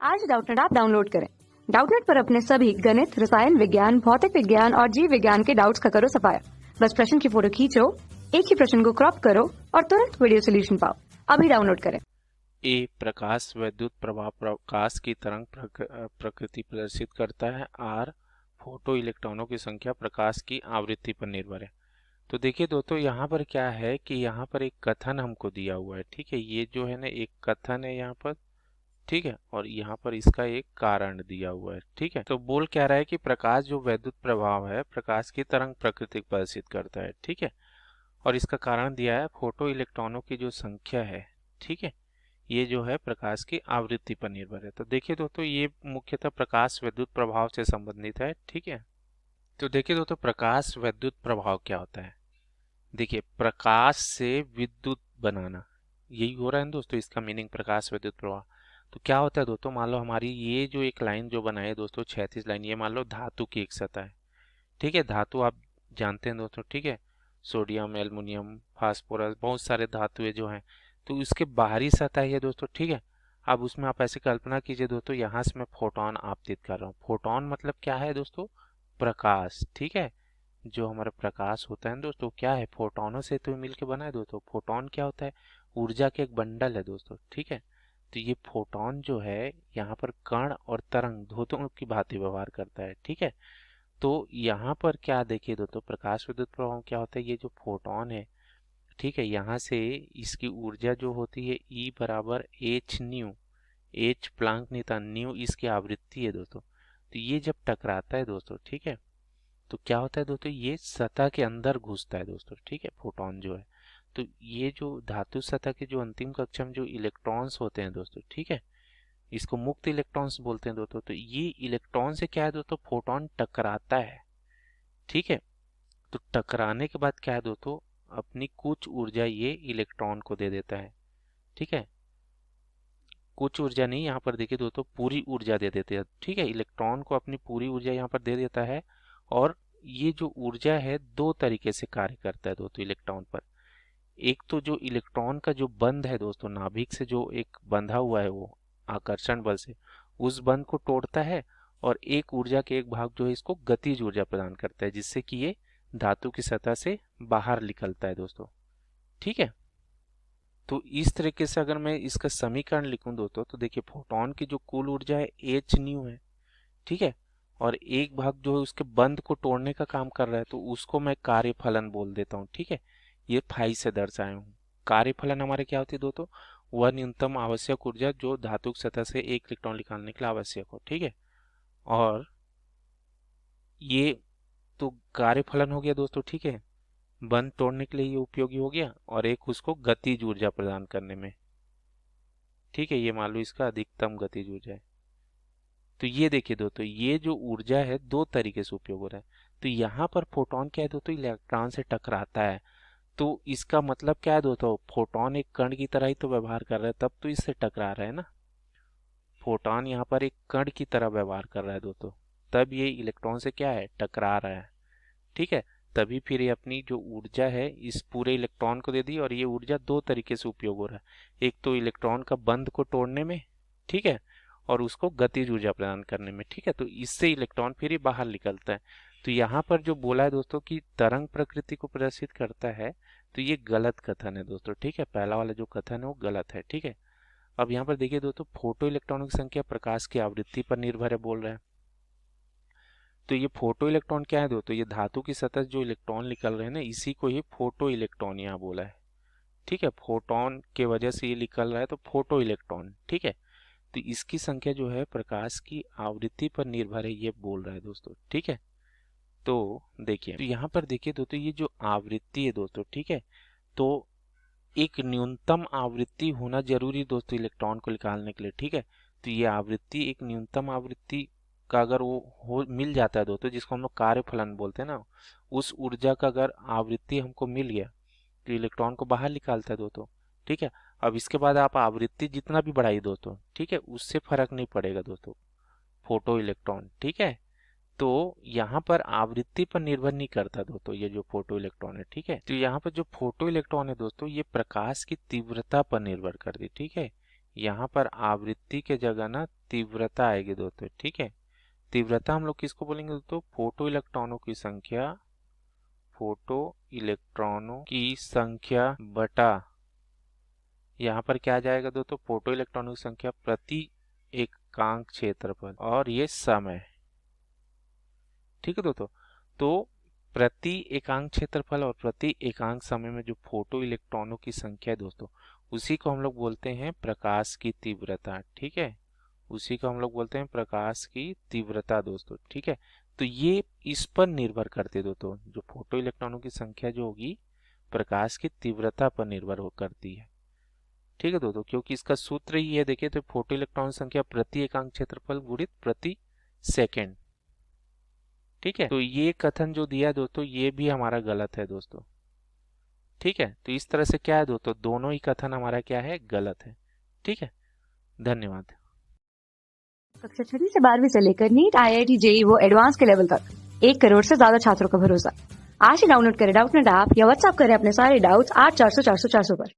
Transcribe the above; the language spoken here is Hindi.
आज डाउटनेट ऐप डाउनलोड करें। डाउटनेट पर अपने सभी गणित, रसायन विज्ञान, भौतिक विज्ञान और जीव विज्ञान के डाउट्स का करो सफाया। बस प्रश्न की फोटो खींचो, एक ही प्रश्न को क्रॉप करो और तुरंत वीडियो सोल्यूशन पाओ। अभी डाउनलोड करें। ए प्रकाश विद्युत प्रवाह प्रकाश की तरंग प्रकृति प्रदर्शित करता है। आर फोटो इलेक्ट्रॉनों की संख्या प्रकाश की आवृत्ति पर निर्भर है। तो देखिए दोस्तों, यहाँ पर क्या है कि यहाँ पर एक कथन हमको दिया हुआ है। ठीक है, ये जो है ना एक कथन है यहाँ पर। ठीक है, और यहाँ पर इसका एक कारण दिया हुआ है। ठीक है, तो बोल क्या रहा है कि प्रकाश जो वैद्युत प्रभाव है प्रकाश की तरंग प्रकृति प्रदर्शित करता है। ठीक है, और इसका कारण दिया है फोटो इलेक्ट्रॉनों की जो संख्या है। ठीक है, ये जो है प्रकाश की आवृत्ति पर निर्भर है। तो देखिए दोस्तों, ये मुख्यतः प्रकाश विद्युत प्रभाव से संबंधित है। ठीक है, तो देखिए दोस्तों, प्रकाश विद्युत प्रभाव क्या होता है। देखिए, प्रकाश से विद्युत बनाना, यही हो रहा है दोस्तों, इसका मीनिंग प्रकाश विद्युत प्रवाह। तो क्या होता है दोस्तों, मान लो हमारी ये जो एक लाइन जो बनाई है दोस्तों, क्षैतिज लाइन, ये मान लो धातु की एक सतह है। ठीक है, धातु आप जानते हैं दोस्तों। ठीक है, सोडियम, एल्युमिनियम, फास्फोरस, बहुत सारे धातुएं जो हैं, तो उसके बाहरी सतह है दोस्तों। ठीक है, अब उसमें आप ऐसे कल्पना कीजिए दोस्तों, यहाँ से मैं फोटोन आपतित कर रहा हूँ। फोटोन मतलब क्या है दोस्तों, प्रकाश। ठीक है, जो हमारा प्रकाश होता है दोस्तों, क्या है, फोटोनों से तो मिलकर बना है दोस्तों। फोटोन क्या होता है, ऊर्जा के एक बंडल है दोस्तों। ठीक है, तो ये फोटोन जो है यहाँ पर कण और तरंग दोनों की भांति व्यवहार करता है। ठीक है, तो यहाँ पर क्या देखिए दोस्तों, प्रकाश विद्युत प्रभाव क्या होता है, ये जो फोटोन है, ठीक है, यहाँ से इसकी ऊर्जा जो होती है E बराबर एच न्यू। एच प्लांक नहीं था, न्यू इसकी आवृत्ति है दोस्तों। तो ये जब टकराता है दोस्तों, ठीक है, तो क्या होता है दोस्तों, ये सतह के अंदर घुसता है दोस्तों। ठीक है, फोटोन जो है, तो ये जो धातु सतह के जो अंतिम कक्षा में जो इलेक्ट्रॉन्स होते हैं दोस्तों, ठीक है, इसको मुक्त इलेक्ट्रॉन्स बोलते हैं दोस्तों। तो ये इलेक्ट्रॉन से क्या है दोस्तों, फोटोन टकराता है। ठीक है, तो टकराने के बाद क्या है दोस्तों, अपनी कुछ ऊर्जा ये इलेक्ट्रॉन को दे देता है। ठीक है, कुछ ऊर्जा नहीं, यहाँ पर देखिए दोस्तों पूरी ऊर्जा दे देते हैं। ठीक है, इलेक्ट्रॉन को अपनी पूरी ऊर्जा यहाँ पर दे देता है। और ये जो ऊर्जा है दो तरीके से कार्य करता है दोस्तों इलेक्ट्रॉन पर। एक तो जो इलेक्ट्रॉन का जो बंध है दोस्तों, नाभिक से जो एक बंधा हुआ है वो आकर्षण बल से, उस बंध को तोड़ता है। और एक ऊर्जा के एक भाग जो है इसको गतिज ऊर्जा प्रदान करता है, जिससे कि ये धातु की सतह से बाहर निकलता है दोस्तों। ठीक है, तो इस तरीके से अगर मैं इसका समीकरण लिखूं दोस्तों, तो देखिए फोटोन की जो कुल ऊर्जा है एच न्यू है। ठीक है, और एक भाग जो है उसके बंध को तोड़ने का काम कर रहा है, तो उसको मैं कार्यफलन बोल देता हूँ। ठीक है, ये फाई से दर्शाया हूँ। कार्यफलन हमारे क्या होती है दोस्तों, वह न्यूनतम आवश्यक ऊर्जा जो धातु की सतह से एक इलेक्ट्रॉन निकालने के लिए आवश्यक हो। ठीक है, और ये तो कार्यफलन हो गया दोस्तों। ठीक है, बंध तोड़ने के लिए ये उपयोगी हो गया, और एक उसको गतिज ऊर्जा प्रदान करने में। ठीक है, ये मान लो इसका अधिकतम गतिज ऊर्जा है। तो ये देखिए दोस्तों, ये जो ऊर्जा है दो तरीके से उपयोग हो रहा है। तो यहाँ पर फोटोन क्या है दोस्तों, इलेक्ट्रॉन से टकराता है। तो इसका मतलब क्या है दोस्तों, फोटोन एक कण की तरह ही तो व्यवहार कर रहा है, तब तो इससे टकरा रहा है ना। फोटोन यहाँ पर एक कण की तरह व्यवहार कर रहा है दोस्तों, तब ये इलेक्ट्रॉन से क्या है, टकरा रहा है। ठीक है, तभी फिर ये अपनी जो ऊर्जा है इस पूरे इलेक्ट्रॉन को दे दी। और ये ऊर्जा दो तरीके से उपयोग हो रहा है, एक तो इलेक्ट्रॉन का बंध को तोड़ने में, ठीक है, और उसको गतिज ऊर्जा प्रदान करने में। ठीक है, तो इससे इलेक्ट्रॉन फिर ये बाहर निकलता है। तो यहाँ पर जो बोला है दोस्तों कि तरंग प्रकृति को प्रदर्शित करता है, तो ये गलत कथन है दोस्तों। ठीक है, पहला वाला जो कथन है वो गलत है। ठीक है, अब यहाँ पर देखिए दोस्तों, फोटो इलेक्ट्रॉनों की संख्या प्रकाश की आवृत्ति पर निर्भर है बोल रहा है। तो ये फोटो इलेक्ट्रॉन क्या है दोस्तों, ये धातु की सतह जो इलेक्ट्रॉन निकल रहे हैं ना, इसी को ही फोटो इलेक्ट्रॉन यहाँ बोला है। ठीक है, फोटोन के वजह से ये निकल रहा है, तो फोटो इलेक्ट्रॉन। ठीक है, तो इसकी संख्या जो है प्रकाश की आवृत्ति पर निर्भर है, ये बोल रहा है दोस्तों। ठीक है, तो देखिए, तो यहाँ पर देखिए दोस्तों, ये जो आवृत्ति है दोस्तों, ठीक है, तो एक न्यूनतम आवृत्ति होना जरूरी दोस्तों इलेक्ट्रॉन को निकालने के लिए। ठीक है, तो ये आवृत्ति एक न्यूनतम आवृत्ति का अगर वो हो मिल जाता है दोस्तों, जिसको हम लोग कार्यफलन बोलते हैं ना, उस ऊर्जा का अगर आवृत्ति हमको मिल गया तो इलेक्ट्रॉन को बाहर निकालता है दोस्तों। ठीक है, अब इसके बाद आप आवृत्ति जितना भी बढ़ाइए दोस्तों, ठीक है, उससे फर्क नहीं पड़ेगा दोस्तों फोटो इलेक्ट्रॉन। ठीक है, तो यहाँ पर आवृत्ति पर निर्भर नहीं करता दोस्तों ये जो फोटो इलेक्ट्रॉन है। ठीक है, तो यहाँ पर जो फोटो इलेक्ट्रॉन है दोस्तों, ये प्रकाश की तीव्रता पर निर्भर करती है। ठीक है, यहाँ पर आवृत्ति के जगह ना तीव्रता आएगी दोस्तों, ठीक है। तीव्रता हम लोग किसको बोलेंगे दोस्तों? फोटो इलेक्ट्रॉनों की संख्या, फोटो इलेक्ट्रॉनों की संख्या बटा, यहाँ पर क्या आ जाएगा दोस्तों? फोटो इलेक्ट्रॉनों की संख्या प्रति एकांक क्षेत्रफल और ये समय, ठीक है दोस्तों। तो प्रति एकांक क्षेत्रफल और प्रति एकांक समय में जो फोटो इलेक्ट्रॉनों की संख्या है दोस्तों, उसी को हम लोग बोलते हैं प्रकाश की तीव्रता, ठीक है। उसी को हम लोग बोलते हैं प्रकाश की तीव्रता दोस्तों, ठीक है। तो ये इस पर निर्भर करते दोस्तों, जो फोटो इलेक्ट्रॉनों की संख्या जो होगी प्रकाश की तीव्रता पर निर्भर हो करती है, ठीक है दोस्तों। क्योंकि इसका सूत्र ही है, देखिए, तो फोटो इलेक्ट्रॉन संख्या प्रति एकांक क्षेत्रफल गुणित प्रति सेकेंड, ठीक है। तो ये कथन जो दिया दोस्तों, ये भी हमारा गलत है दोस्तों, ठीक है। तो इस तरह से क्या है दोस्तों, दोनों ही कथन हमारा क्या है? गलत है, ठीक है। धन्यवाद। कक्षा 6 से 12वीं से लेकर नीट, IIT, JEE वो एडवांस के लेवल तक 1 करोड़ से ज्यादा छात्रों का भरोसा। आज ही डाउनलोड करें डाउटनेट ऐप या व्हाट्सएप करें अपने सारे डाउट्स 8400 400 400 पर।